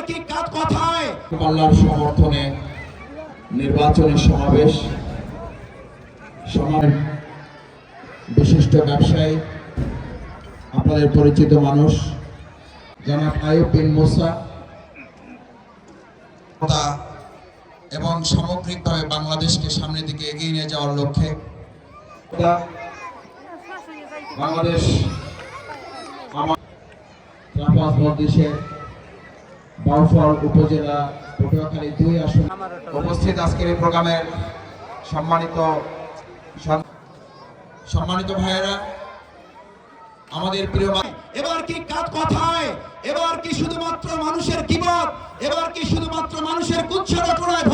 কি কাজ কথায় পাল্লার সমর্থনে নির্বাচনী সমাবেশ বিশিষ্ট ব্যবসায়ী আপনাদের পরিচিত মানুষ জনাব আইয়ুব বিন মুসা এবং সামগ্রিকভাবে বাংলাদেশকে সামনের দিকে এগিয়ে নিয়ে যাওয়ার লক্ষ্যে বাংলাদেশ দেশের বাউফল উপজেলা পটুয়াখালী 2 আসন উপস্থিত আজকের এই প্রোগ্রামের সম্মানিত ভাইয়েরা, আমাদের প্রিয় এবার কি কাজ কথায়, এবার কি শুধুমাত্র মানুষের কিবত, এবার কি শুধুমাত্র মানুষের কুচ্ছ রটনায়